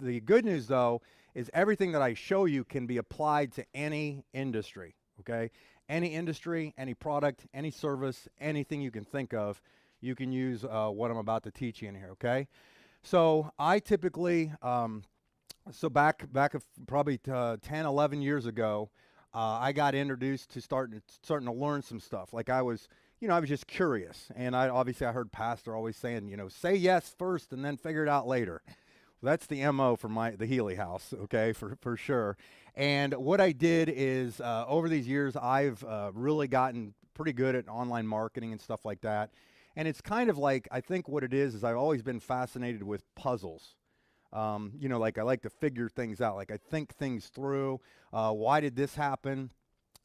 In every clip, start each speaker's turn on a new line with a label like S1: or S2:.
S1: the good news, though, is everything that I show you can be applied to any industry, okay? Any industry, any product, any service, anything you can think of, you can use what I'm about to teach you in here, okay? So I typically, probably 10, 11 years ago, I got introduced to starting to learn some stuff. Like I was just curious, and I heard pastor always saying, say yes first and then figure it out later. Well, that's the MO for the Healy house, okay, for sure. And what I did is over these years, I've really gotten pretty good at online marketing and stuff like that. And it's kind of like, I think what it is I've always been fascinated with puzzles. Like I like to figure things out. Like I think things through. Why did this happen?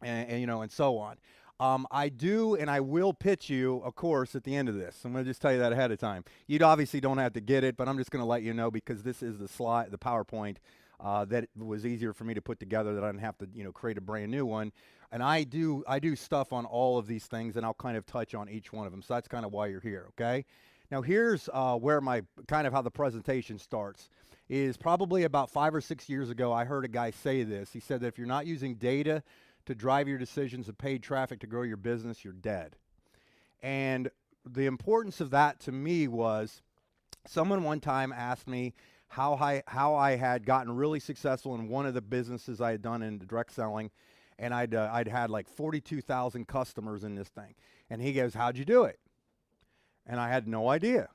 S1: And so on. I do, and I will pitch you a course at the end of this. I'm going to just tell you that ahead of time. You obviously don't have to get it, but I'm just going to let you know because this is the PowerPoint that was easier for me to put together, that I didn't have to, create a brand new one. And I do stuff on all of these things, and I'll kind of touch on each one of them. So that's kind of why you're here, okay? Now here's where how the presentation starts. Is probably about 5 or 6 years ago, I heard a guy say this. He said that if you're not using data to drive your decisions and paid traffic to grow your business, you're dead. And the importance of that to me was, someone one time asked me how I had gotten really successful in one of the businesses I had done in direct selling, and I'd had like 42,000 customers in this thing. And he goes, "How'd you do it?" And I had no idea.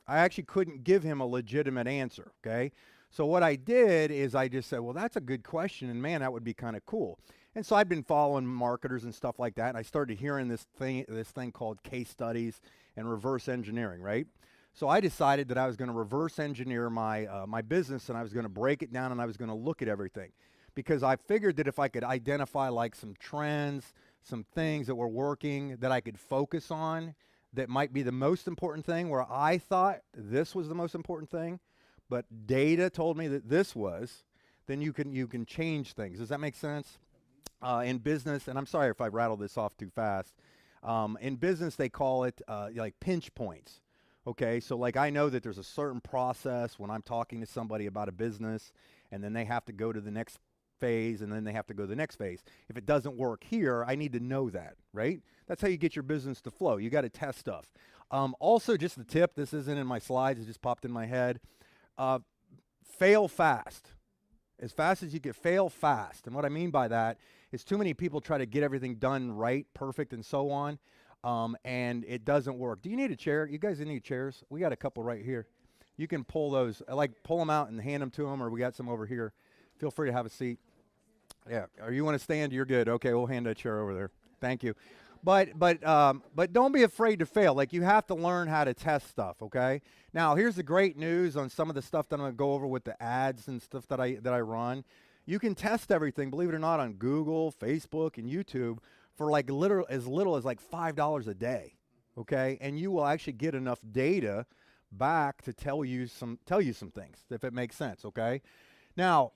S1: I actually couldn't give him a legitimate answer, okay? So what I did is I just said, well, that's a good question, and man, that would be kind of cool. And so I've been following marketers and stuff like that, and I started hearing this thing called case studies and reverse engineering, right? So I decided that I was going to reverse engineer my business, and I was going to break it down, and I was going to look at everything. Because I figured that if I could identify like some trends, some things that were working that I could focus on, that might be the most important thing, where I thought this was the most important thing, but data told me that this was, then you can change things. Does that make sense? In business, and I'm sorry if I rattled this off too fast, in business they call it like pinch points. Okay, so like I know that there's a certain process when I'm talking to somebody about a business, and then they have to go to the next phase, and then they have to go to the next phase. If it doesn't work here, I need to know that, right? That's how you get your business to flow. You got to test stuff. Also, just the tip, this isn't in my slides, it just popped in my head. Fail fast. As fast as you can, fail fast. And what I mean by that is too many people try to get everything done right, perfect, and so on, and it doesn't work. Do you need a chair? You guys need chairs? We got a couple right here. You can pull those, pull them out and hand them to them, or we got some over here. Feel free to have a seat. Yeah, or you want to stand? You're good. Okay, we'll hand that chair over there. Thank you. But don't be afraid to fail. Like, you have to learn how to test stuff, okay? Now, here's the great news on some of the stuff that I'm going to go over with the ads and stuff that I run. You can test everything, believe it or not, on Google, Facebook, and YouTube for like as little as like $5 a day, okay? And you will actually get enough data back to tell you some things, if it makes sense, okay? Now,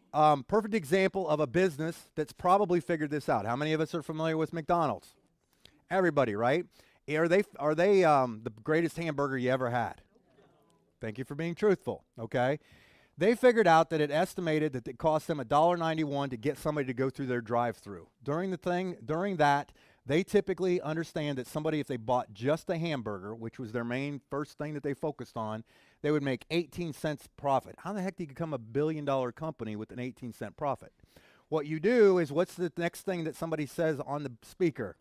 S1: perfect example of a business that's probably figured this out. How many of us are familiar with McDonald's? Everybody, right? Are they the greatest hamburger you ever had? Thank you for being truthful, okay? They figured out that it estimated that it cost them $1.91 to get somebody to go through their drive-through. During that, they typically understand that somebody, if they bought just a hamburger, which was their main first thing that they focused on, they would make 18 cents profit. How the heck do you become a billion-dollar company with an 18-cent profit? What you do is, what's the next thing that somebody says on the speaker?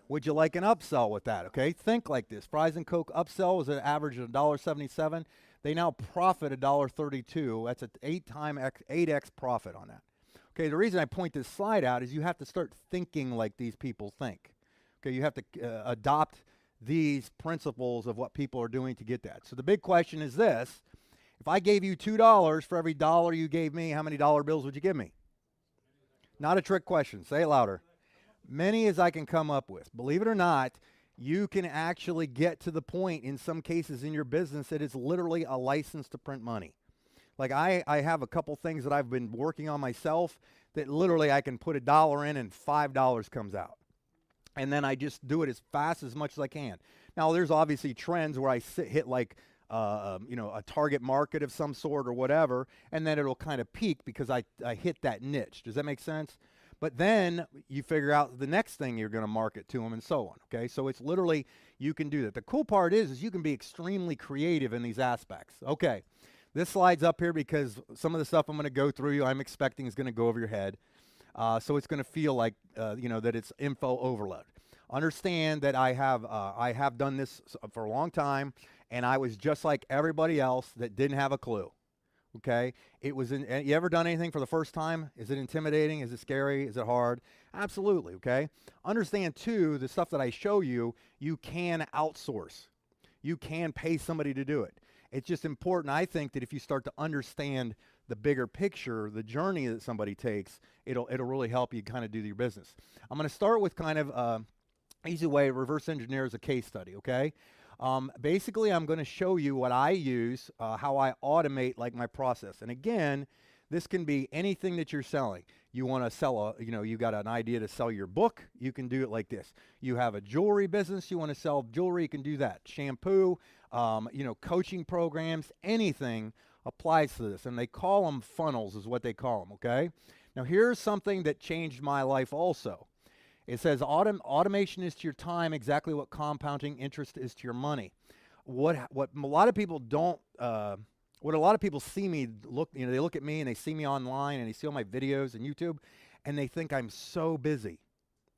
S1: Would you like an upsell with that? Okay, think like this. Fries and Coke upsell was an average of $1.77. They now profit $1.32. That's an 8x profit on that. Okay, the reason I point this slide out is you have to start thinking like these people think. Okay, you have to adopt these principles of what people are doing to get that. So the big question is this: if I gave you $2 for every dollar you gave me, how many dollar bills would you give me? Not a trick question. Say it louder. Many as I can come up with. Believe it or not, you can actually get to the point in some cases in your business that it's literally a license to print money. Like I have a couple things that I've been working on myself that literally I can put $1 in and $5 comes out. And then I just do it as fast as much as I can. Now there's obviously trends where I hit like a target market of some sort or whatever, and then it'll kind of peak because I hit that niche. Does that make sense? But then you figure out the next thing you're going to market to them and so on, okay? So it's literally, you can do that. The cool part is you can be extremely creative in these aspects. Okay, this slide's up here because some of the stuff I'm going to go through I'm expecting is going to go over your head. So it's going to feel like, that it's info overload. Understand that I have done this for a long time, and I was just like everybody else that didn't have a clue. Okay, you ever done anything for the first time? Is it intimidating? Is it scary? Is it hard? Absolutely. Okay. Understand too, the stuff that I show you, you can outsource. You can pay somebody to do it. It's just important, I think, that if you start to understand the bigger picture, the journey that somebody takes, it'll really help you kind of do your business. I'm going to start with kind of easy way to reverse engineer as a case study. Okay. Basically, I'm going to show you what I use, how I automate like my process. And again, this can be anything that you're selling. You want to sell you got an idea to sell your book, you can do it like this. You have a jewelry business, you want to sell jewelry, you can do that. Shampoo, coaching programs, anything applies to this. And they call them funnels is what they call them, okay? Now, here's something that changed my life also. It says automation is to your time exactly what compounding interest is to your money. What a lot of people don't, what a lot of people see me they look at me and they see me online and they see all my videos and YouTube and they think I'm so busy.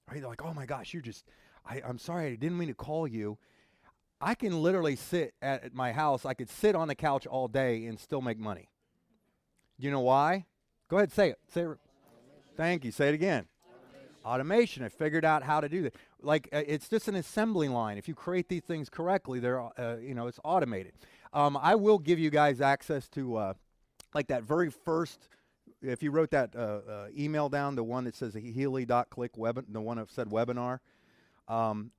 S1: Right? They're like, oh my gosh, I'm sorry, I didn't mean to call you. I can literally sit at my house. I could sit on the couch all day and still make money. You know why? Go ahead, say it. Say it. Thank you. Say it again. Automation. I figured out how to do that. Like it's just an assembly line. If you create these things correctly, they're it's automated. I will give you guys access to like that very first. If you wrote that email down, the one that says Healy.click the one that said webinar,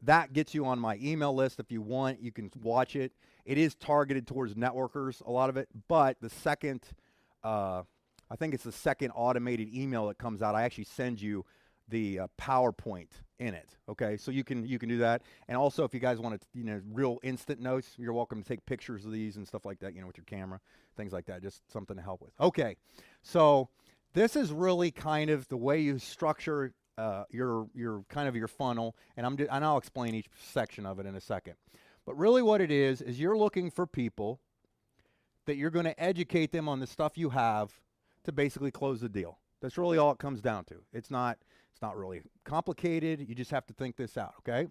S1: that gets you on my email list. If you want, you can watch it. It is targeted towards networkers, a lot of it, but the second, I think it's the second automated email that comes out. I actually send you the PowerPoint in it. Okay, so you can do that. And also, if you guys want to, real instant notes, you're welcome to take pictures of these and stuff like that. With your camera, things like that. Just something to help with. Okay, so this is really kind of the way you structure your kind of your funnel, and I'll explain each section of it in a second. But really, what it is you're looking for people that you're going to educate them on the stuff you have to basically close the deal. That's really all it comes down to. It's not really complicated. You just have to think this out, okay?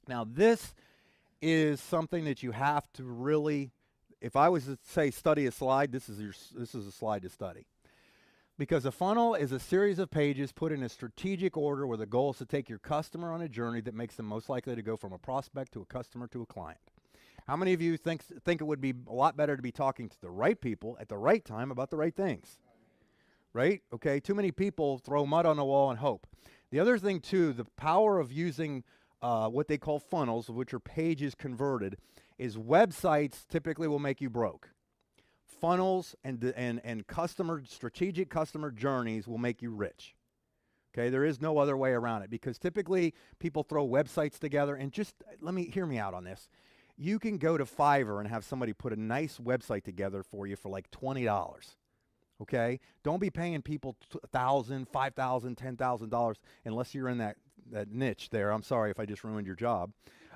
S1: Now, this is something that you have to really, if I was to say study a slide, this is a slide to study. Because a funnel is a series of pages put in a strategic order where the goal is to take your customer on a journey that makes them most likely to go from a prospect to a customer to a client. How many of you think it would be a lot better to be talking to the right people at the right time about the right things? Right? Okay, too many people throw mud on the wall and hope. The other thing too, the power of using what they call funnels, which are pages converted, is websites typically will make you broke. Funnels and strategic customer journeys will make you rich. Okay, there is no other way around it because typically people throw websites together and hear me out on this. You can go to Fiverr and have somebody put a nice website together for you for like $20. Okay, don't be paying people $1,000, $5,000, $10,000 unless you're in that niche there. I'm sorry if I just ruined your job,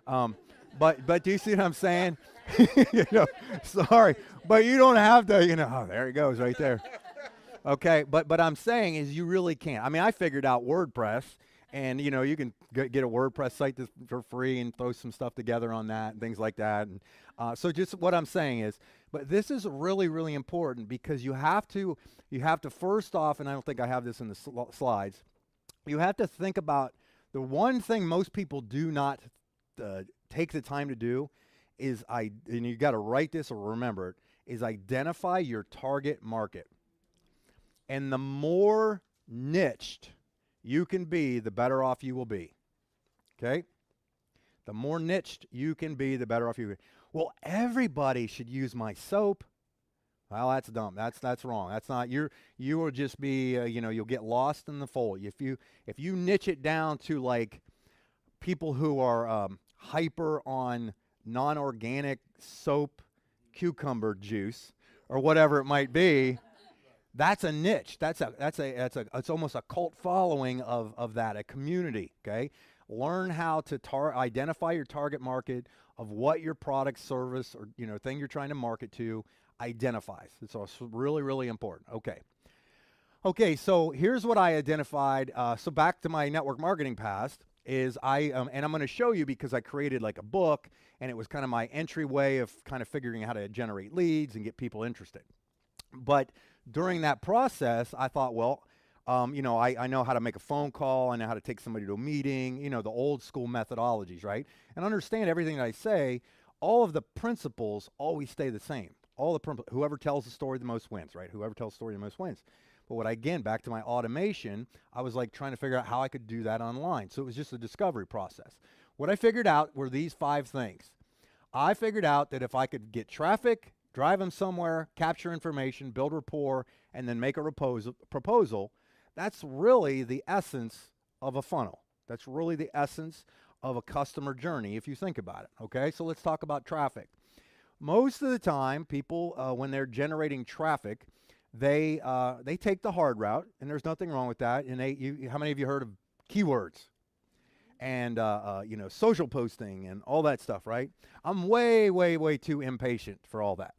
S1: but do you see what I'm saying? Sorry, but you don't have to. Oh, there it goes right there. Okay, but I'm saying is you really can't. I mean, I figured out WordPress, and you can get a WordPress site for free and throw some stuff together on that and things like that. And so just what I'm saying is, but this is really, really important because you have to first off, and I don't think I have this in the slides, you have to think about the one thing most people do not take the time to do is, and you got to write this or remember it, is identify your target market. And the more niched you can be, the better off you will be. Okay? The more niched you can be, the better off you will be. Well, everybody should use my soap. Well, that's dumb. That's wrong. That's not you will just be you'll get lost in the fold. If you niche it down to like people who are hyper on non-organic soap, cucumber juice or whatever it might be. That's a niche. It's almost a cult following of that, a community, okay? Learn how to identify your target market of what your product, service, or thing you're trying to market to identifies. It's also really, really important. Okay, so here's what I identified. So back to my network marketing past is and I'm going to show you because I created like a book, and it was kind of my entryway of kind of figuring out how to generate leads and get people interested. But during that process, I thought, well, I know how to make a phone call. I know how to take somebody to a meeting, the old school methodologies, right? And understand everything that I say, all of the principles always stay the same. Whoever tells the story the most wins, right? Whoever tells the story the most wins. But again, back to my automation, I was like trying to figure out how I could do that online. So it was just a discovery process. What I figured out were these 5 things. I figured out that if I could get traffic, drive them somewhere, capture information, build rapport, and then make a proposal, that's really the essence of a funnel. That's really the essence of a customer journey if you think about it, okay? So let's talk about traffic. Most of the time, people, when they're generating traffic, they take the hard route, and there's nothing wrong with that. And how many of you heard of keywords and social posting and all that stuff, right? I'm way, way, way too impatient for all that.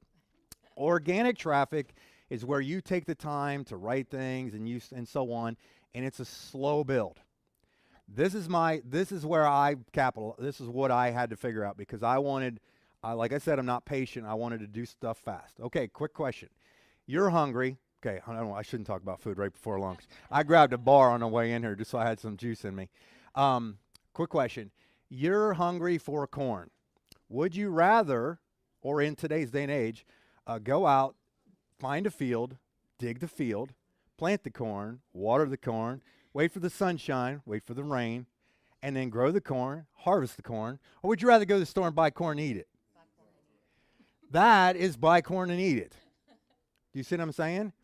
S1: Organic traffic is where you take the time to write things and so on, and it's a slow build. This is what I had to figure out because I wanted, like I said, I'm not patient. I wanted to do stuff fast. Okay, quick question. You're hungry. Okay, I shouldn't talk about food right before lunch. I grabbed a bar on the way in here just so I had some juice in me. Quick question. You're hungry for corn. Would you rather, or in today's day and age, go out, find a field, dig the field, plant the corn, water the corn, wait for the sunshine, wait for the rain, and then grow the corn, harvest the corn? Or would you rather go to the store and buy corn and eat it? That is buy corn and eat it. Do you see what I'm saying?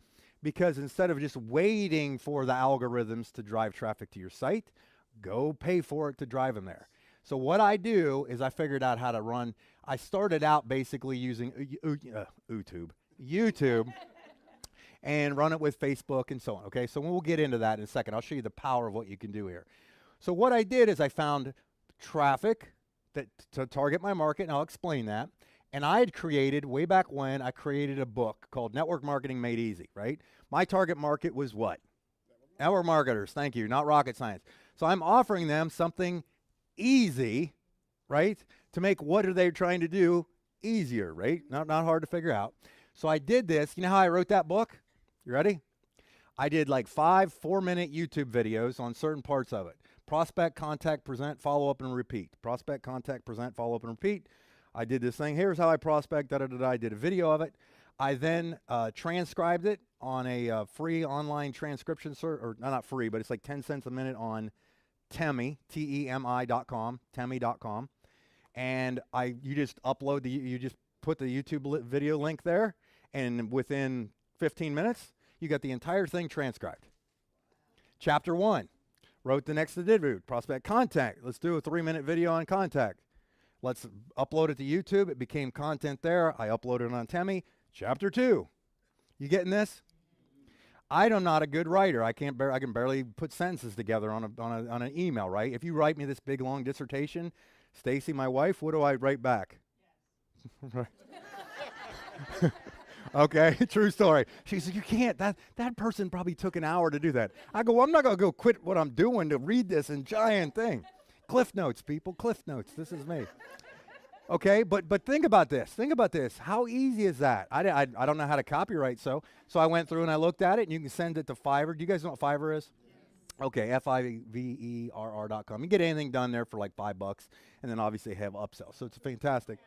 S1: Because instead of just waiting for the algorithms to drive traffic to your site, go pay for it to drive them there. So what I do is I figured out how to run. I started out basically using YouTube and run it with Facebook and so on. Okay, so we'll get into that in a second. I'll show you the power of what you can do here. So what I did is I found traffic to target my market, and I'll explain that. And I had created, way back when, I created a book called Network Marketing Made Easy, right? My target market was what? Network marketers, thank you, not rocket science. So I'm offering them something easy, right? To make what are they trying to do easier, right? Not hard to figure out. So I did this. You know how I wrote that book? You ready? I did like 5 4-minute YouTube videos on certain parts of it. Prospect, contact, present, follow up, and repeat. Prospect, contact, present, follow up, and repeat. I did this thing. Here's how I prospect. I did a video of it. I then transcribed it on a free online transcription or not free, but it's like 10 cents a minute on Temi, Temi.com, Temi.com. And you just upload you just put the YouTube video link there, and within 15 minutes, you got the entire thing transcribed. Chapter 1, wrote the next video, prospect contact. Let's do a 3-minute video on contact. Let's upload it to YouTube. It became content there. I uploaded it on Temi. Chapter 2. You getting this? I'm not a good writer. I can barely put sentences together on an email, right? If you write me this big long dissertation, Stacy, my wife, what do I write back? Yes. Okay, true story. She said, you can't. That person probably took an hour to do that. I go, well, I'm not going to go quit what I'm doing to read this giant thing. Cliff notes, people, cliff notes. This is me. Okay, but think about this. Think about this. How easy is that? I don't know how to copyright, so I went through and I looked at it, and you can send it to Fiverr. Do you guys know what Fiverr is? Yes. Okay, Fiverr.com. You get anything done there for like $5, and then obviously have upsell. So it's fantastic.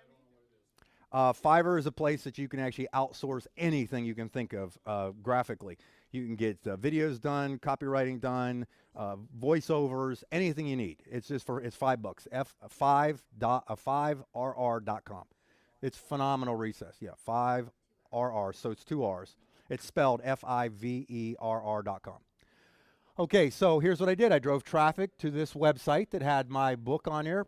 S1: Fiverr is a place that you can actually outsource anything you can think of graphically. You can get videos done, copywriting done, voiceovers, anything you need. It's $5. Fiverr.com. It's phenomenal resource. Yeah, 5RR. So it's 2 R's. It's spelled Fiverr.com. Okay, so here's what I did. I drove traffic to this website that had my book on here.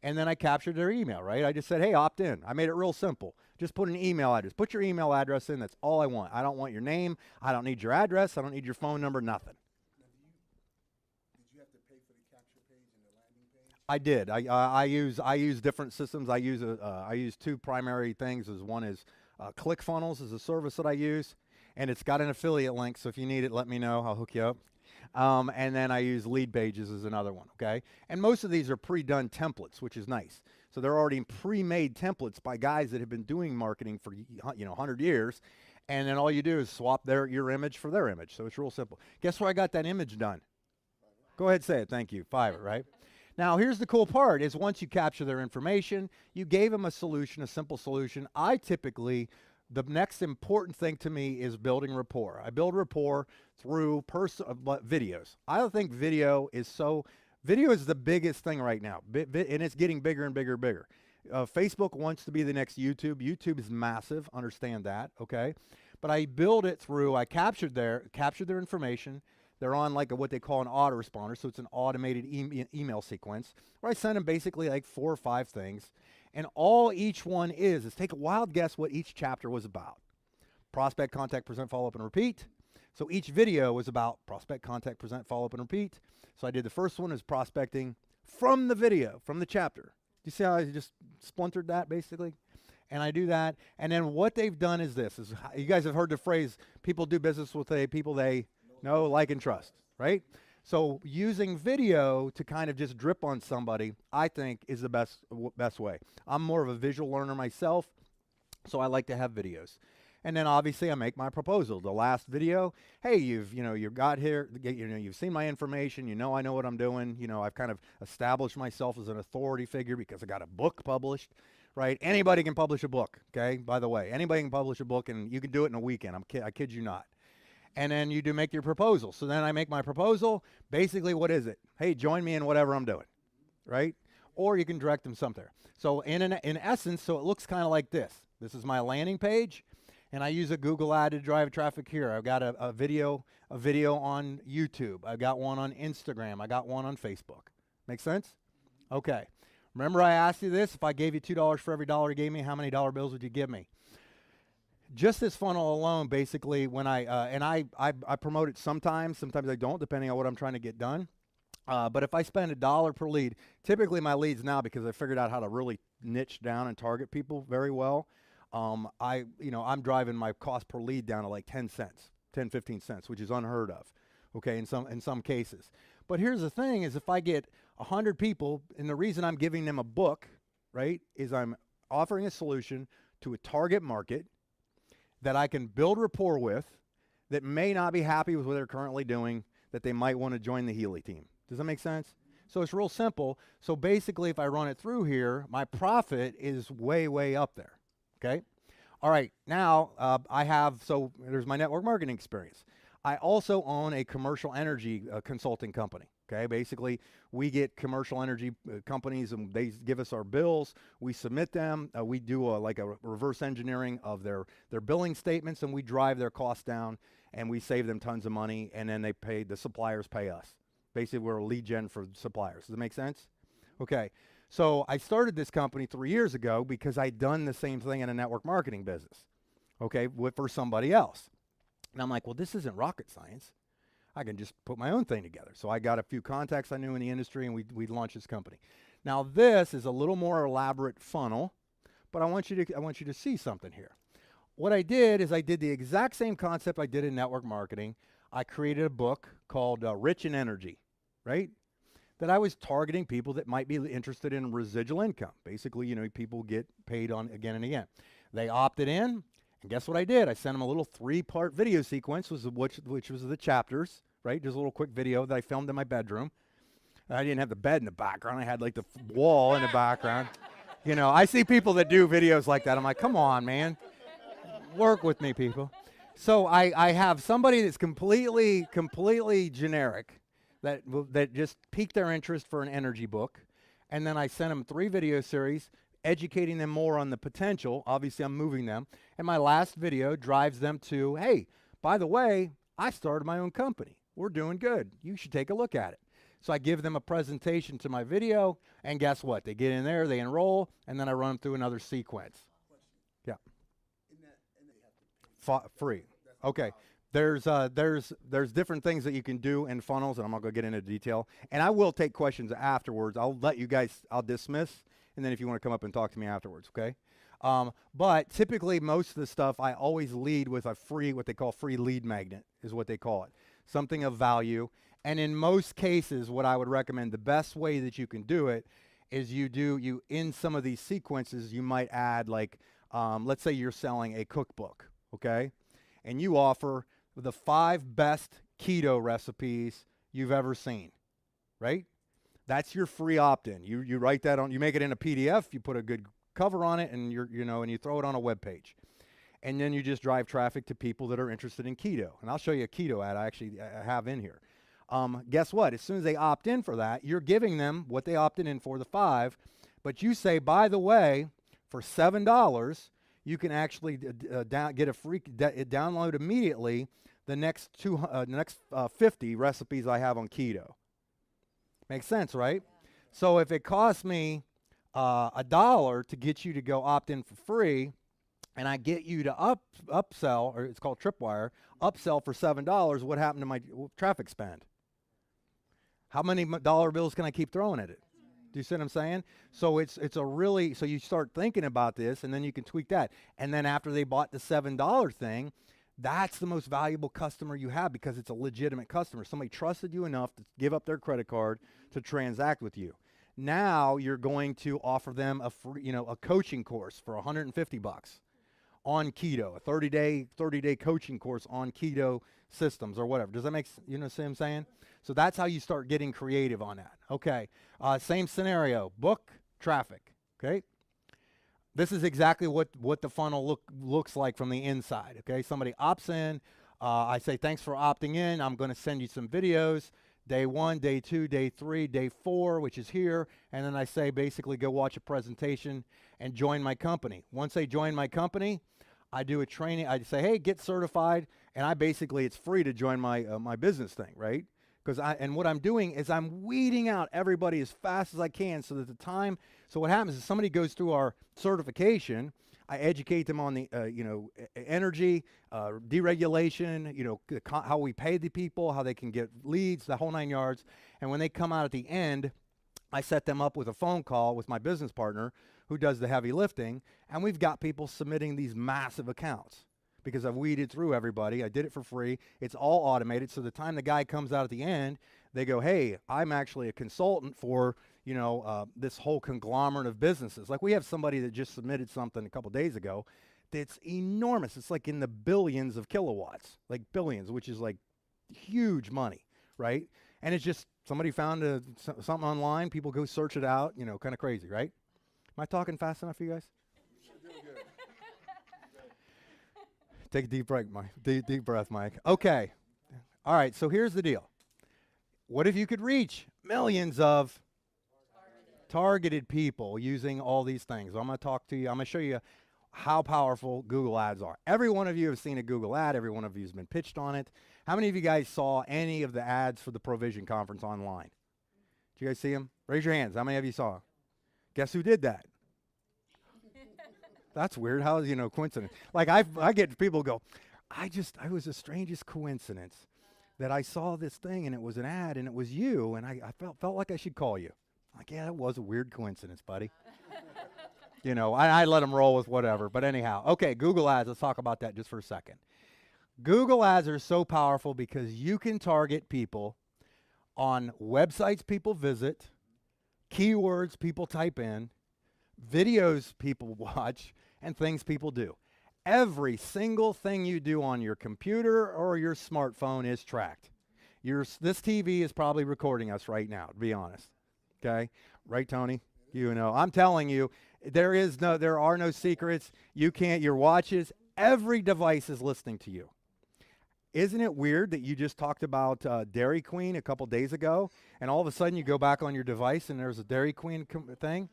S1: And then I captured their email, right? I just said, hey, opt in. I made it real simple. Just put an email address. Put your email address in. That's all I want. I don't want your name. I don't need your address. I don't need your phone number, nothing.
S2: Now, did you have to pay for the capture page and the landing page?
S1: I did. I use different systems. I use two primary things. One is ClickFunnels is a service that I use, and it's got an affiliate link. So if you need it, let me know. I'll hook you up. And then I use Lead Pages as another one, okay? And most of these are pre-done templates, which is nice. So they're already pre-made templates by guys that have been doing marketing for 100 years, and then all you do is swap your image for their image. So it's real simple. Guess where I got that image done? Go ahead, say it. Thank you. Fiverr, right? Now, here's the cool part is once you capture their information, you gave them a solution, a simple solution. The next important thing to me is building rapport. I build rapport through videos. I think video is the biggest thing right now, and it's getting bigger and bigger and bigger. Facebook wants to be the next YouTube. YouTube is massive, understand that, okay? But I build it through, I captured their information. They're on like what they call an autoresponder, so it's an automated email sequence where I send them basically like 4 or 5 things. And all each one is take a wild guess what each chapter was about. Prospect, contact, present, follow up, and repeat. So each video was about prospect, contact, present, follow up, and repeat. So I did the first one is prospecting from the video, from the chapter. Do you see how I just splintered that basically? And I do that. And then what they've done is this. You guys have heard the phrase, people do business with people they know, like, and trust, right? So using video to kind of just drip on somebody, I think is the best way. I'm more of a visual learner myself, so I like to have videos. And then obviously I make my proposal. The last video, hey, you've got here, you've seen my information, I know what I'm doing. I've kind of established myself as an authority figure because I got a book published, right? Anybody can publish a book, okay? By the way, anybody can publish a book, and you can do it in a weekend. I kid you not. And then you do make your proposal. So then I make my proposal. Basically, what is it? Hey, join me in whatever I'm doing, right? Or you can direct them somewhere. So in essence, so it looks kind of like this. This is my landing page, and I use a Google ad to drive traffic here. I've got a video on YouTube. I've got one on Instagram. I got one on Facebook. Make sense? Okay. Remember I asked you this? If I gave you $2 for every dollar you gave me, how many dollar bills would you give me? Just this funnel alone, basically, when I promote it sometimes I don't, depending on what I'm trying to get done. But if I spend $1 per lead, typically my leads now, because I figured out how to really niche down and target people very well, I'm driving my cost per lead down to like 10 cents, 10, 15 cents, which is unheard of, okay, in some cases. But here's the thing is if I get 100 people, and the reason I'm giving them a book, right, is I'm offering a solution to a target market that I can build rapport with, that may not be happy with what they're currently doing, that they might want to join the Healy team. Does that make sense? So it's real simple. So basically, if I run it through here, my profit is way, way up there, okay? All right, now there's my network marketing experience. I also own a commercial energy consulting company. Okay, basically, we get commercial energy companies, and they give us our bills. We submit them. We do a reverse engineering of their billing statements, and we drive their costs down, and we save them tons of money. And then the suppliers pay us. Basically, we're a lead gen for suppliers. Does that make sense? Okay, so I started this company 3 years ago because I'd done the same thing in a network marketing business. Okay, for somebody else. And I'm like, well, this isn't rocket science. I can just put my own thing together. So I got a few contacts I knew in the industry, and we launched this company. Now this is a little more elaborate funnel, but I want you to see something here. What I did is I did the exact same concept I did in network marketing. I created a book called Rich in Energy, right? That I was targeting people that might be interested in residual income. Basically, people get paid on again and again. They opted in. And guess what I did? I sent them a little 3-part video sequence, which was the chapters, right? Just a little quick video that I filmed in my bedroom. I didn't have the bed in the background. I had like the wall in the background. I see people that do videos like that. I'm like, come on, man. Work with me, people. So I have somebody that's completely generic that just piqued their interest for an energy book. And then I sent them 3 video series, educating them more on the potential. Obviously, I'm moving them. And my last video drives them to, hey, by the way, I started my own company. We're doing good. You should take a look at it. So I give them a presentation to my video, and guess what? They get in there, they enroll, and then I run them through another sequence. Yeah. Free. Okay. There's different things that you can do in funnels, and I'm not going to get into detail. And I will take questions afterwards. I'll let you guys, I'll dismiss, and then if you want to come up and talk to me afterwards, okay? But typically most of the stuff I always lead with a free, what they call free lead magnet is what they call it. Something of value. And in most cases, what I would recommend, the best way that you can do it is you in some of these sequences, you might add like, let's say you're selling a cookbook, okay? And you offer the 5 best keto recipes you've ever seen, right? That's your free opt-in. You write that on, you make it in a PDF, you put a good cover on it, and and you throw it on a web page. And then you just drive traffic to people that are interested in keto. And I'll show you a keto ad I have in here. Guess what? As soon as they opt in for that, you're giving them what they opted in for, the 5, but you say, by the way, for $7, you can actually get a free download immediately the next 50 recipes I have on keto. Makes sense, right? So if it costs me $1 to get you to go opt in for free, and I get you to upsell, or it's called tripwire, upsell for $7, what happened to my traffic spend? How many dollar bills can I keep throwing at it? Do you see what I'm saying? So it's a really, so you start thinking about this, and then you can tweak that. And then after they bought the $7 thing, that's the most valuable customer you have, because it's a legitimate customer. Somebody trusted you enough to give up their credit card to transact with you. Now you're going to offer them a free, a coaching course for $150 on keto, a 30-day coaching course on keto systems or whatever. Does that make see what I'm saying? So that's how you start getting creative on that. Okay. Same scenario, book traffic. Okay. This is exactly what the funnel looks like from the inside. Okay. Somebody opts in. I say, thanks for opting in. I'm going to send you some videos. Day 1, day 2, day 3, day 4, which is here. And then I say, basically, go watch a presentation and join my company. Once they join my company, I do a training. I say, hey, get certified. And it's free to join my business thing, right? And what I'm doing is I'm weeding out everybody as fast as I can, so that so what happens is somebody goes through our certification, I educate them on the, energy, deregulation, how we pay the people, how they can get leads, the whole 9 yards. And when they come out at the end, I set them up with a phone call with my business partner who does the heavy lifting. And we've got people submitting these massive accounts because I've weeded through everybody. I did it for free. It's all automated. So the time the guy comes out at the end, they go, hey, I'm actually a consultant for, this whole conglomerate of businesses. Like we have somebody that just submitted something a couple days ago that's enormous. It's like in the billions of kilowatts, like billions, which is like huge money, right? And it's just somebody found something online. People go search it out, kind of crazy, right? Am I talking fast enough for you guys? Take a deep break, Mike. Deep breath, Mike. Okay. All right, so here's the deal. What if you could reach millions of targeted people using all these things? I'm going to talk to you. I'm going to show you how powerful Google ads are. Every one of you have seen a Google ad. Every one of you has been pitched on it. How many of you guys saw any of the ads for the Provision Conference online? Did you guys see them? Raise your hands. How many of you saw? Guess who did that? That's weird. How is, coincidence? Like I get people go, I was the strangest coincidence that I saw this thing and it was an ad and it was you, and I felt like I should call you. Like, yeah, that was a weird coincidence, buddy. I let them roll with whatever. But anyhow, okay, Google ads. Let's talk about that just for a second. Google ads are so powerful because you can target people on websites people visit, keywords people type in, videos people watch, and things people do. Every single thing you do on your computer or your smartphone is tracked. This TV is probably recording us right now, to be honest. Okay? Right, Tony? I'm telling you, there are no secrets. Your watches, every device is listening to you. Isn't it weird that you just talked about Dairy Queen a couple days ago, and all of a sudden you go back on your device and there's a Dairy Queen thing?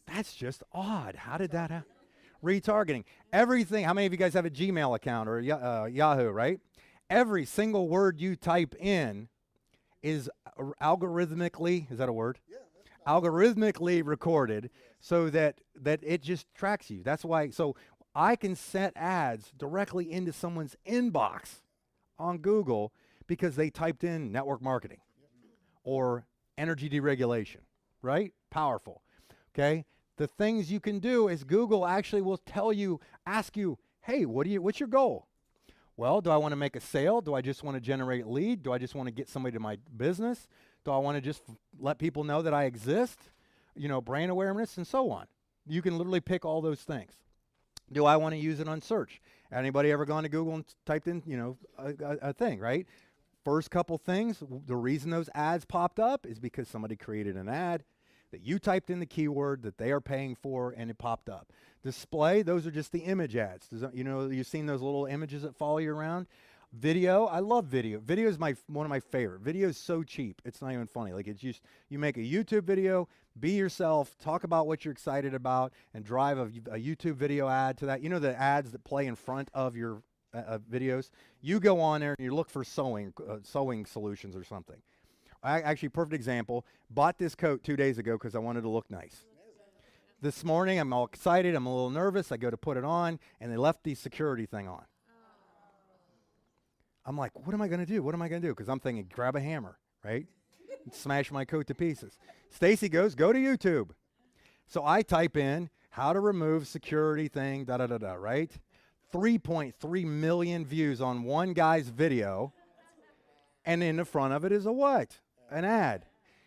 S1: That's just odd. How did that happen? Retargeting. Everything. How many of you guys have a Gmail account or Yahoo, right? Every single word you type in is algorithmically, is that a word?
S2: Yeah.
S1: Algorithmically recorded so that it just tracks you. That's why, so I can set ads directly into someone's inbox on Google because they typed in network marketing or energy deregulation, right? Powerful, okay? The things you can do is Google actually will tell you, ask you, hey, what's your goal? Well, do I want to make a sale? Do I just want to generate lead? Do I just want to get somebody to my business? Do I want to just let people know that I exist? You know, brand awareness and so on. You can literally pick all those things. Do I want to use it on search? Anybody ever gone to Google and typed in, you know, a thing, right? First couple things, the reason those ads popped up is because somebody created an ad that you typed in the keyword that they are paying for and it popped up. Display, those are just the image ads. You know, you've seen those little images that follow you around. Video, I love video. Video is one of my favorite. Video is so cheap, it's not even funny. Like, it's just, you make a YouTube video, be yourself, talk about what you're excited about, and drive a YouTube video ad to that. You know the ads that play in front of your videos? You go on there and you look for sewing solutions or something. Actually, perfect example, bought this coat 2 days ago because I wanted to look nice. This morning, I'm all excited, I'm a little nervous, I go to put it on, and they left the security thing on. I'm like, what am I going to do? What am I going to do? Because I'm thinking, grab a hammer, right? And smash my coat to pieces. Stacy goes, go to YouTube. So I type in how to remove security thing, da-da-da-da, right? 3.3 million views on one guy's video. And in the front of it is a what? An ad.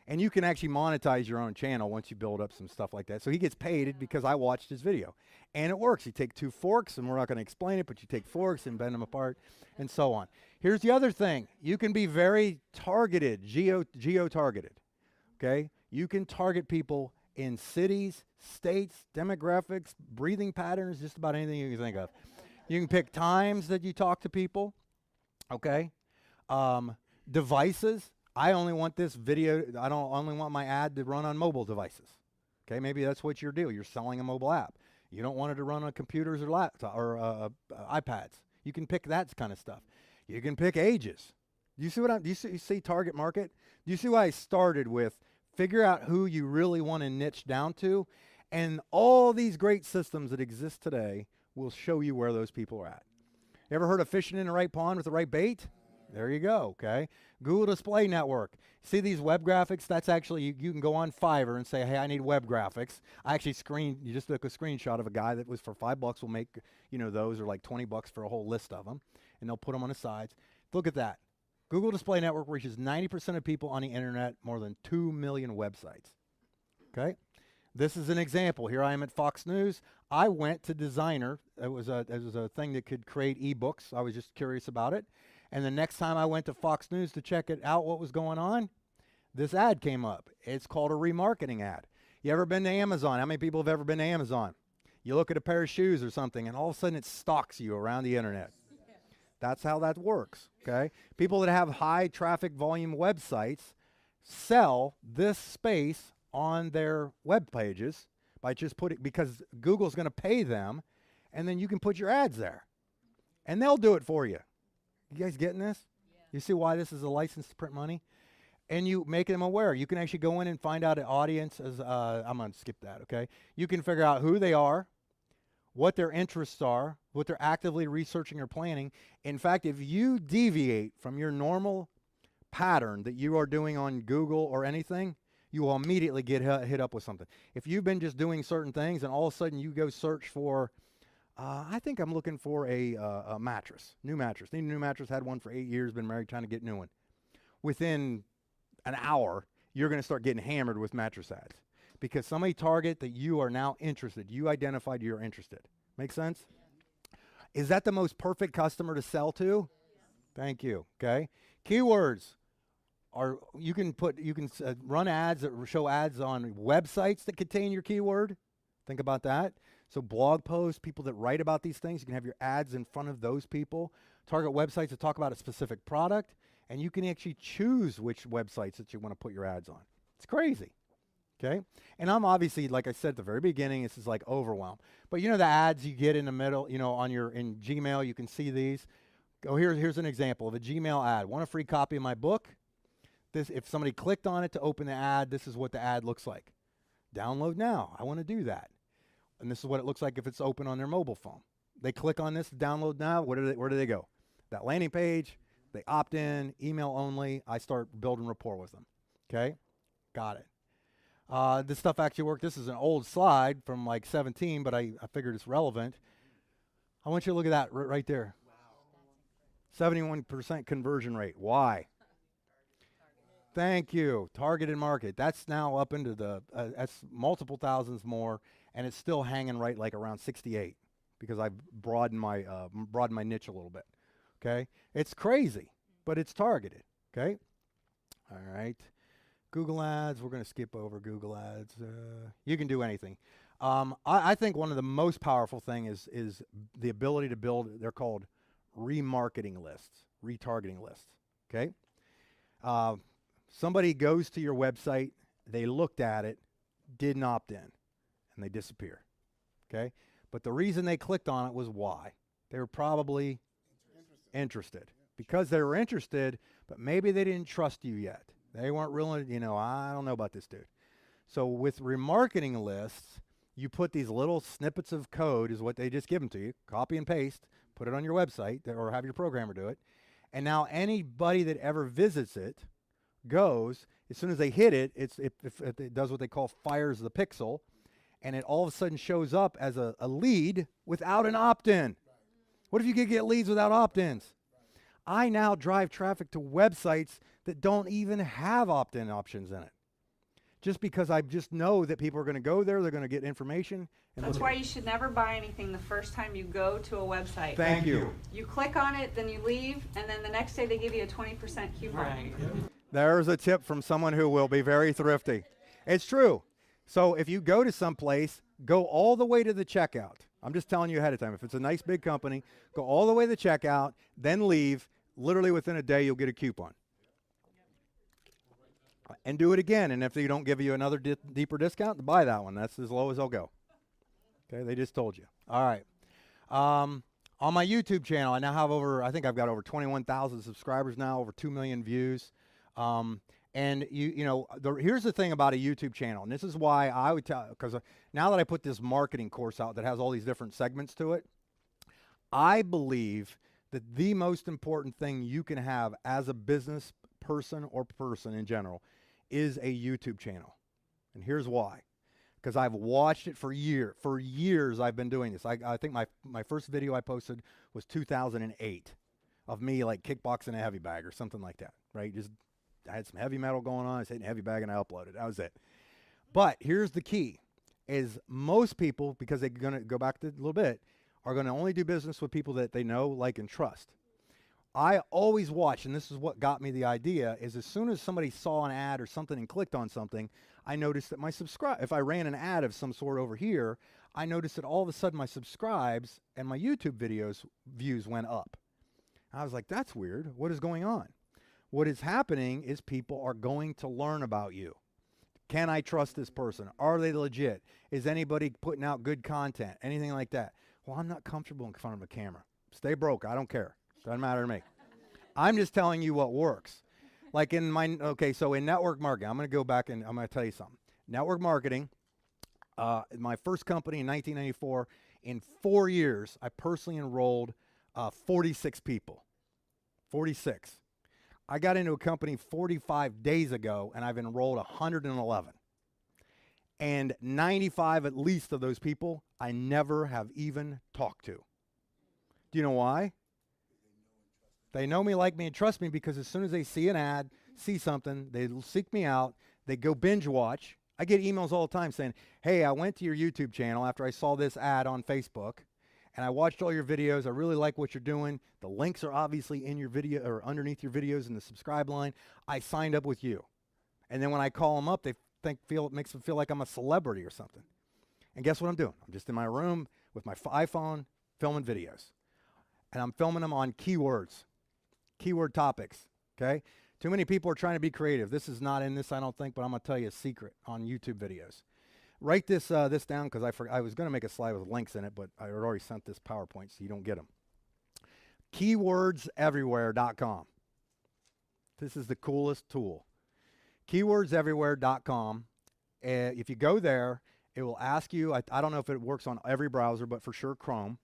S1: And you can actually monetize your own channel once you build up some stuff like that. So he gets paid because I watched his video. And it works. You take two forks, and we're not going to explain it, but you take forks and bend them apart and so on. Here's the other thing. You can be very targeted, geo-targeted, okay? You can target people in cities, states, demographics, breathing patterns, just about anything you can think of. You can pick times that you talk to people, okay? Devices. I only want this video, I don't only want my ad to run on mobile devices. Okay, maybe that's what your deal. You're selling a mobile app. You don't want it to run on computers or laptop or iPads. You can pick that kind of stuff. You can pick ages. Do you see what you see target market? Do you see why I started with figure out who you really want to niche down to? And all these great systems that exist today will show you where those people are at. You ever heard of fishing in the right pond with the right bait? There you go, okay? Google Display Network. See these web graphics? That's actually, you can go on Fiverr and say, hey, I need web graphics. I actually you just took a screenshot of a guy that was for $5 will make, you know, those are like $20 for a whole list of them. And they'll put them on the sides. Look at that. Google Display Network reaches 90% of people on the internet, more than 2 million websites, okay? This is an example. Here I am at Fox News. I went to Designer. It was a thing that could create ebooks. I was just curious about it. And the next time I went to Fox News to check it out, what was going on, this ad came up. It's called a remarketing ad. You ever been to Amazon? How many people have ever been to Amazon? You look at a pair of shoes or something, and all of a sudden it stalks you around the internet. That's how that works, okay? People that have high traffic volume websites sell this space on their web pages by just because Google's going to pay them, and then you can put your ads there. And they'll do it for you. You guys getting this? Yeah. You see why this is a license to print money? And you make them aware. You can actually go in and find out an audience. I'm going to skip that, okay? You can figure out who they are, what their interests are, what they're actively researching or planning. In fact, if you deviate from your normal pattern that you are doing on Google or anything, you will immediately get hit up with something. If you've been just doing certain things and all of a sudden you go search for, I think I'm looking for a mattress, new mattress. Need a new mattress, had one for 8 years, been married, trying to get a new one. Within an hour, you're going to start getting hammered with mattress ads because somebody target that you are now interested. You identified you're interested. Make sense? Is that the most perfect customer to sell to? Thank you. Okay. Keywords are you can run ads that show ads on websites that contain your keyword. Think about that. So blog posts, people that write about these things, you can have your ads in front of those people. Target websites that talk about a specific product, and you can actually choose which websites that you want to put your ads on. It's crazy, okay? And I'm obviously, like I said at the very beginning, this is like overwhelm. But you know the ads you get in the middle, you know, in Gmail, you can see these. Oh, here's an example of a Gmail ad. Want a free copy of my book? if somebody clicked on it to open the ad, this is what the ad looks like. Download now. I want to do that. And this is what it looks like if it's open on their mobile phone. They click on this, download now. Where do they go? That landing page. They opt in, email only. I start building rapport with them. Okay? Got it. This stuff actually worked. This is an old slide from like 17, but I figured it's relevant. I want you to look at that right there. 71% conversion rate. Why? Thank you. Targeted market. That's now up into the, that's multiple thousands more, and it's still hanging right like around 68 because I've broadened my niche a little bit. Okay? It's crazy, but it's targeted. Okay? All right. Google Ads. We're going to skip over Google Ads. You can do anything. I think one of the most powerful thing is the ability to build, they're called remarketing lists, retargeting lists. Okay? Somebody goes to your website, they looked at it, didn't opt in, and they disappear. Okay? But the reason they clicked on it was why? They were probably interested. Because they were interested, but maybe they didn't trust you yet. They weren't really, I don't know about this dude. So with remarketing lists, you put these little snippets of code, is what they just give them to you, copy and paste, put it on your website, or have your programmer do it. And now anybody that ever visits it goes, as soon as they hit it, if it does what they call fires the pixel, and it all of a sudden shows up as a lead without an opt-in. What if you could get leads without opt-ins? I now drive traffic to websites that don't even have opt-in options in it. Just because I just know that people are going to go there, they're going to get information. And
S3: that's why you should never buy anything the first time you go to a website.
S1: Thank you.
S3: You click on it, then you leave, and then the next day they give you a 20% coupon.
S4: Right.
S1: There's a tip from someone who will be very thrifty. It's true. So if you go to some place, go all the way to the checkout. I'm just telling you ahead of time. If it's a nice big company, go all the way to the checkout, then leave. Literally within a day, you'll get a coupon. And do it again. And if they don't give you another deeper discount, buy that one. That's as low as they'll go. Okay, they just told you. All right. On my YouTube channel, I now have I think I've got over 21,000 subscribers now, over 2 million views. And here's the thing about a YouTube channel, and this is why I would tell, because now that I put this marketing course out that has all these different segments to it, I believe that the most important thing you can have as a business person or person in general is a YouTube channel. And here's why. Because I've watched it for years. For years I've been doing this. I think my first video I posted was 2008 of me like kickboxing a heavy bag or something like that, right? I had some heavy metal going on. I was hitting a heavy bag and I uploaded. That was it. But here's the key, is most people, because they're going to go back to a little bit, are going to only do business with people that they know, like, and trust. I always watch, and this is what got me the idea, is as soon as somebody saw an ad or something and clicked on something, I noticed that if I ran an ad of some sort over here, I noticed that all of a sudden my subscribes and my YouTube videos views went up. I was like, that's weird. What is going on? What is happening is people are going to learn about you. Can I trust this person? Are they legit? Is anybody putting out good content? Anything like that? Well, I'm not comfortable in front of a camera. Stay broke. I don't care. Doesn't matter to me. I'm just telling you what works. Like in so in network marketing, I'm going to go back and I'm going to tell you something. Network marketing, my first company in 1994, in 4 years, I personally enrolled 46 people. 46. I got into a company 45 days ago, and I've enrolled 111. And 95 at least of those people I never have even talked to. Do you know why? They know me, like me, and trust me, because as soon as they see an ad, see something, they seek me out, they go binge watch. I get emails all the time saying, hey, I went to your YouTube channel after I saw this ad on Facebook, and I watched all your videos. I really like what you're doing. The links are obviously in your video or underneath your videos in the subscribe line. I signed up with you. And then when I call them up, it makes them feel like I'm a celebrity or something. And guess what I'm doing? I'm just in my room with my iPhone filming videos. And I'm filming them on keywords, keyword topics, okay? Too many people are trying to be creative. This is not in this, I don't think, but I'm going to tell you a secret on YouTube videos. Write this down, because I was going to make a slide with links in it, but I already sent this PowerPoint, so you don't get them. Keywordseverywhere.com. This is the coolest tool. keywordseverywhere.com. If you go there, it will ask you, I don't know if it works on every browser, but for sure Chrome.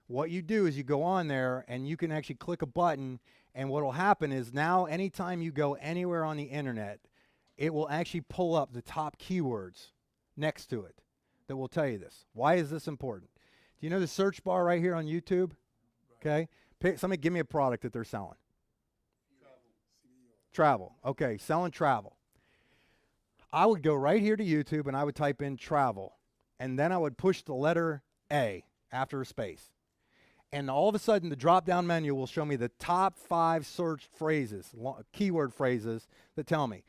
S1: What you do is you go on there and you can actually click a button, and what will happen is now anytime you go anywhere on the internet, it will actually pull up the top keywords next to it that will tell you this. Why is this important? Do you know the search bar right here on YouTube? Okay. Somebody give me a product that they're selling. Travel. Okay, selling travel. I would go right here to YouTube and I would type in travel, and then I would push the letter A after a space. And all of a sudden, the drop-down menu will show me the top 5 searched phrases, keyword phrases that tell me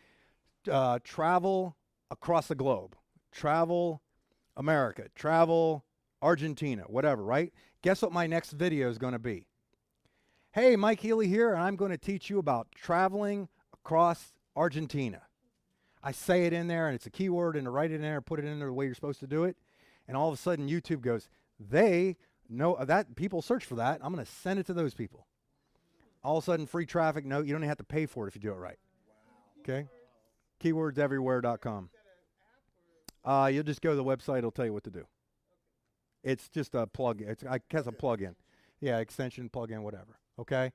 S1: travel across the globe, travel America, travel Argentina, whatever, right? Guess what my next video is going to be? Hey, Mike Healy here, and I'm going to teach you about traveling across Argentina. I say it in there, and it's a keyword, and I write it in there, put it in there the way you're supposed to do it, and all of a sudden YouTube goes, they know that people search for that. I'm going to send it to those people. All of a sudden, free traffic. No, you don't even have to pay for it if you do it right. Okay? Keywordseverywhere.com. You'll just go to the website. It'll tell you what to do. It's just a plug. I guess a plug-in. Yeah, extension, plug-in, whatever. Okay?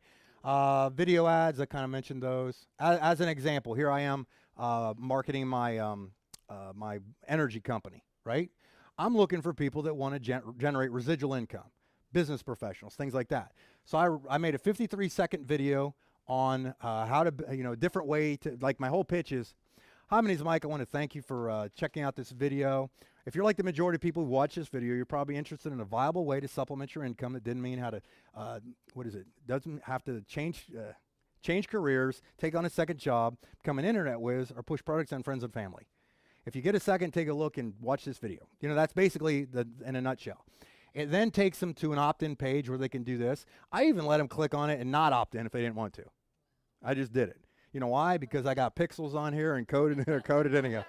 S1: Video ads, I kind of mentioned those. As an example, here I am marketing my my energy company, right? I'm looking for people that want to generate residual income, business professionals, things like that. So I made a 53-second video on how to, a different way to, like my whole pitch is, hi, my name is Mike. I want to thank you for checking out this video. If you're like the majority of people who watch this video, you're probably interested in a viable way to supplement your income that didn't mean how to, doesn't have to change careers, take on a second job, become an internet whiz, or push products on friends and family. If you get a second, take a look and watch this video. That's basically in a nutshell. It then takes them to an opt-in page where they can do this. I even let them click on it and not opt in if they didn't want to. I just did it. You know why? Because I got pixels on here and coded anyhow.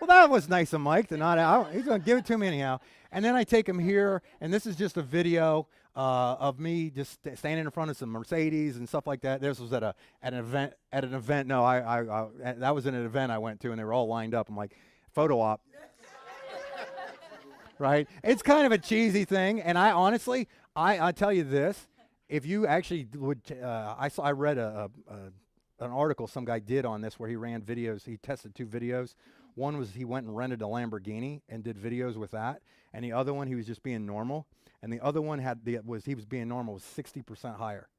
S1: Well, that was nice of Mike to not. He's going to give it to me anyhow. And then I take him here, and this is just a video of me just standing in front of some Mercedes and stuff like that. This was at an event. No, that was in an event I went to, and they were all lined up. I'm like, photo op. Right? It's kind of a cheesy thing, and I honestly, I tell you this, if you actually would, I read an article some guy did on this where he ran videos. He tested 2 videos. One was he went and rented a Lamborghini and did videos with that, and the other one he was just being normal, and the other one he was being normal was 60% higher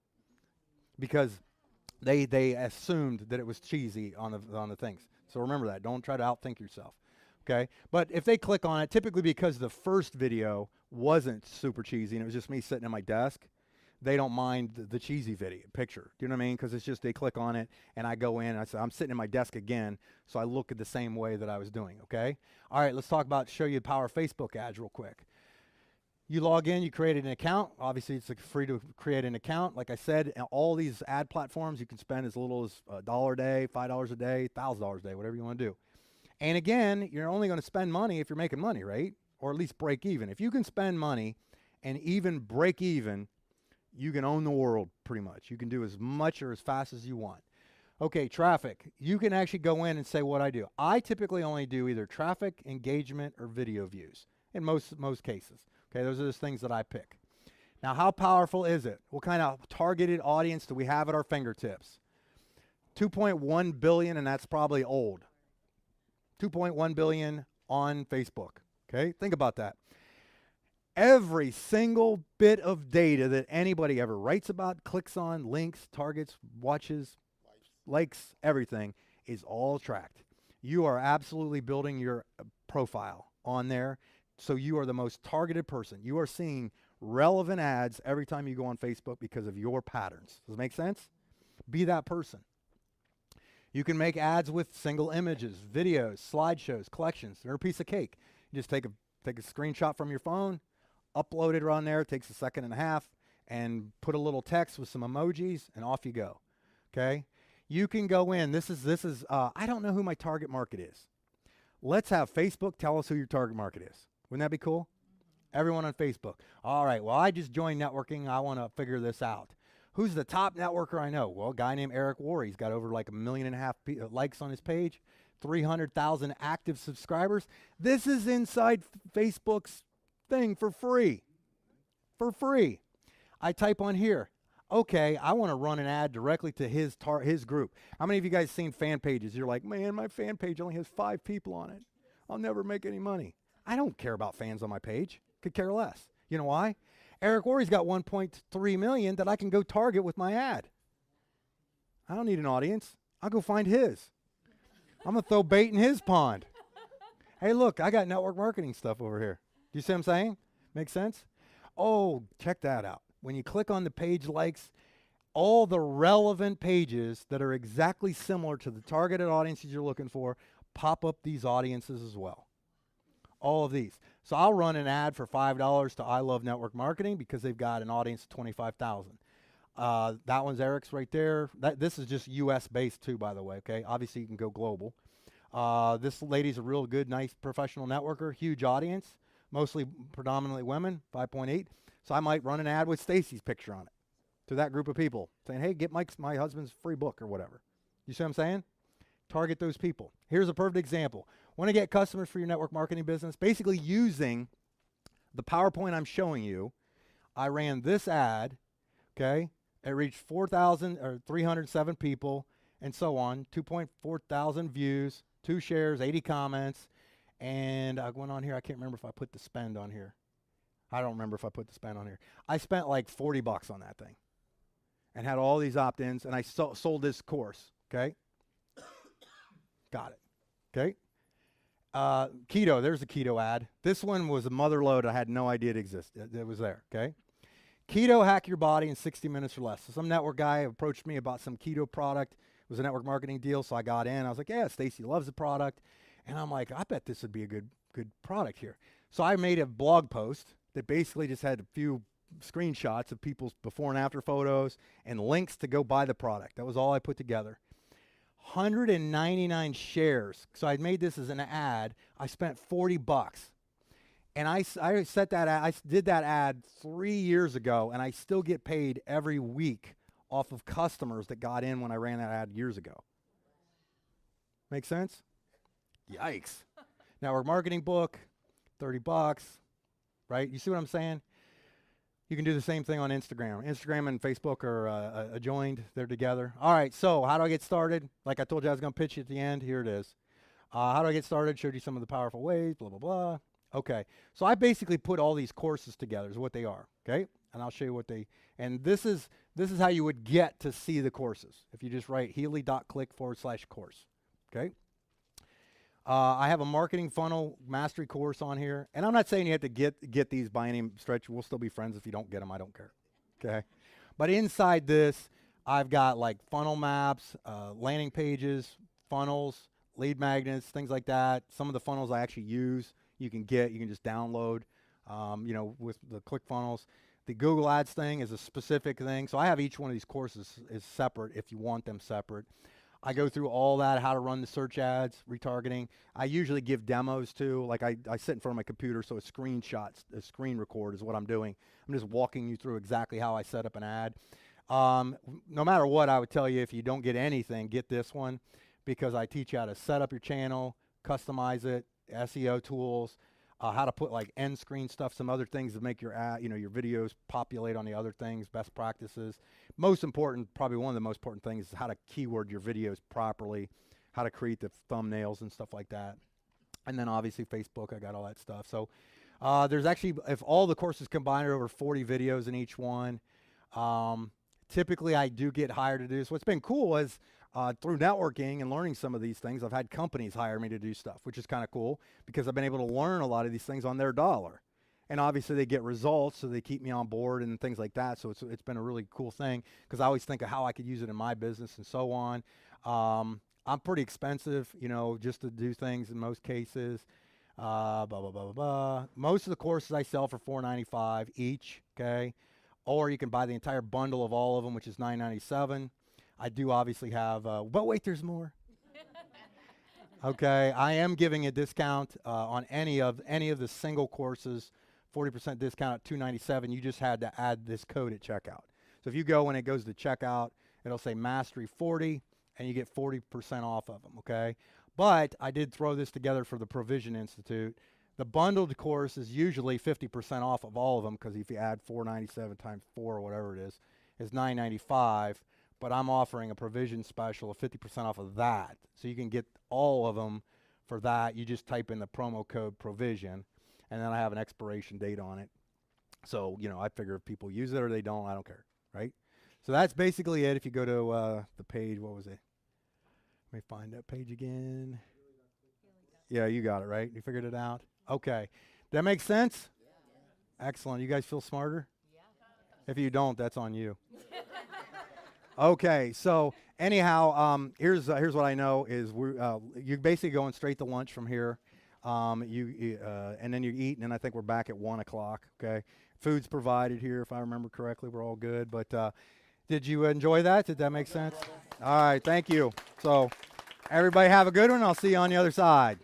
S1: because they assumed that it was cheesy on the things. So remember that. Don't try to outthink yourself. Okay? But if they click on it, typically because the first video wasn't super cheesy and it was just me sitting at my desk, they don't mind the cheesy video picture. Do you know what I mean? Because it's just they click on it and I go in and I say, I'm sitting at my desk again, so I look at the same way that I was doing, okay? All right, let's talk about, show you the power of Facebook ads real quick. You log in, you created an account. Obviously, it's free to create an account. Like I said, all these ad platforms, you can spend as little as $1 a day, $5 a day, $1,000 a day, whatever you want to do. And again, you're only going to spend money if you're making money, right? Or at least break even. If you can spend money and even break even, you can own the world pretty much. You can do as much or as fast as you want. Okay, traffic. You can actually go in and say what I do. I typically only do either traffic, engagement, or video views in most cases. Okay, those are the things that I pick. Now, how powerful is it? What kind of targeted audience do we have at our fingertips? 2.1 billion, and that's probably old. 2.1 billion on Facebook. Okay, think about that. Every single bit of data that anybody ever writes about, clicks on, links, targets, watches, likes, everything is all tracked. You are absolutely building your profile on there, so you are the most targeted person. You are seeing relevant ads every time you go on Facebook because of your patterns. Does it make sense? Be that person. You can make ads with single images, videos, slideshows, collections. They're a piece of cake. You just take a screenshot from your phone, upload it on there. It takes a second and a half, and put a little text with some emojis, and off you go. Okay? You can go in. This is. I don't know who my target market is. Let's have Facebook tell us who your target market is. Wouldn't that be cool? Everyone on Facebook. All right. Well, I just joined networking. I want to figure this out. Who's the top networker I know? Well, a guy named Eric War. He's got over like 1.5 million likes on his page, 300,000 active subscribers. This is inside Facebook's thing for free. For free. I type on here. Okay, I want to run an ad directly to his group. How many of you guys seen fan pages? You're like, man, my fan page only has 5 people on it. I'll never make any money. I don't care about fans on my page. Could care less. You know why? Eric Worre's got 1.3 million that I can go target with my ad. I don't need an audience. I'll go find his. I'm going to throw bait in his pond. Hey, look, I got network marketing stuff over here. Do you see what I'm saying? Make sense? Oh, check that out. When you click on the page likes, all the relevant pages that are exactly similar to the targeted audiences you're looking for pop up these audiences as well. All of these. So I'll run an ad for $5 to I Love Network Marketing because they've got an audience of 25,000. That one's Eric's right there. This is just US based too, by the way, okay? Obviously you can go global. This lady's a real good, nice professional networker, huge audience, mostly predominantly women, 5.8. So I might run an ad with Stacy's picture on it to that group of people saying, hey, get my husband's free book or whatever. You see what I'm saying? Target those people. Here's a perfect example. Want to get customers for your network marketing business? Basically using the PowerPoint I'm showing you, I ran this ad, okay? It reached 307 people and so on, 2.4 thousand views, 2 shares, 80 comments, and I went on here. I can't remember if I put the spend on here. I don't remember if I put the spend on here. I spent like $40 on that thing and had all these opt-ins, and I sold this course, okay? Got it, okay? Keto, there's a keto ad. This one was a mother lode. I had no idea it existed. It was there, okay? Keto, hack your body in 60 minutes or less. So some network guy approached me about some keto product. It was a network marketing deal, so I got in. I was like, yeah, Stacy loves the product. And I'm like, I bet this would be a good product here. So I made a blog post that basically just had a few screenshots of people's before and after photos and links to go buy the product. That was all I put together. 199 shares. So I made this as an ad. I spent $40. And I set that ad, I did that ad 3 years ago, and I still get paid every week off of customers that got in when I ran that ad years ago. Make sense? Yikes. Network marketing book, $30, right? You see what I'm saying? You can do the same thing on Instagram. Instagram and Facebook are joined. They're together. All right, so how do I get started? Like I told you I was going to pitch you at the end. Here it is. How do I get started? Showed you some of the powerful ways, blah, blah, blah. Okay, so I basically put all these courses together is what they are, okay? And I'll show you what they, and this is how you would get to see the courses. If you just write healy.click/course, okay? I have a marketing funnel mastery course on here, and I'm not saying you have to get these by any stretch. We'll still be friends if you don't get them. I don't care, okay? But inside this, I've got like funnel maps, landing pages, funnels, lead magnets, things like that. Some of the funnels I actually use, you can just download, with the ClickFunnels. The Google Ads thing is a specific thing. So I have each one of these courses is separate if you want them separate. I go through all that, how to run the search ads, retargeting. I usually give demos too. Like I sit in front of my computer, so a screen record is what I'm doing. I'm just walking you through exactly how I set up an ad. No matter what, I would tell you, if you don't get anything, get this one, because I teach you how to set up your channel, customize it, SEO tools, how to put like end screen stuff, some other things to make your ad, your videos populate on the other things, best practices. Most important, probably one of the most important things is how to keyword your videos properly, how to create the thumbnails and stuff like that. And then obviously Facebook, I got all that stuff. So there's actually, if all the courses combined, are over 40 videos in each one. Typically I do get hired to do this. What's been cool is through networking and learning some of these things, I've had companies hire me to do stuff, which is kind of cool because I've been able to learn a lot of these things on their dollar. And obviously they get results, so they keep me on board and things like that. So it's been a really cool thing because I always think of how I could use it in my business and so on. I'm pretty expensive, just to do things in most cases. Blah, blah, blah, blah, blah. Most of the courses I sell for $4.95 each, okay? Or you can buy the entire bundle of all of them, which is $9.97. I do obviously have, but wait, there's more. Okay, I am giving a discount on any of the single courses, 40% discount at $297. You just had to add this code at checkout. So if you go and it goes to checkout, it'll say Mastery 40, and you get 40% off of them, okay? But I did throw this together for the Provision Institute. The bundled course is usually 50% off of all of them, because if you add $497 times 4 or whatever it is $995. But I'm offering a provision special of 50% off of that. So you can get all of them for that. You just type in the promo code provision, and then I have an expiration date on it. So, you know, I figure if people use it or they don't, I don't care, right? So that's basically it. If you go to the page, what was it? Let me find that page again. Yeah, you got it, right? You figured it out? Okay. That makes sense? Excellent. You guys feel smarter? If you don't, that's on you. Okay, so anyhow, here's what I know is you're basically going straight to lunch from here. And then you eat, and then I think we're back at 1 o'clock, okay? Food's provided here, if I remember correctly. We're all good. But did you enjoy that? Did that make sense? All right, thank you. So everybody have a good one. I'll see you on the other side.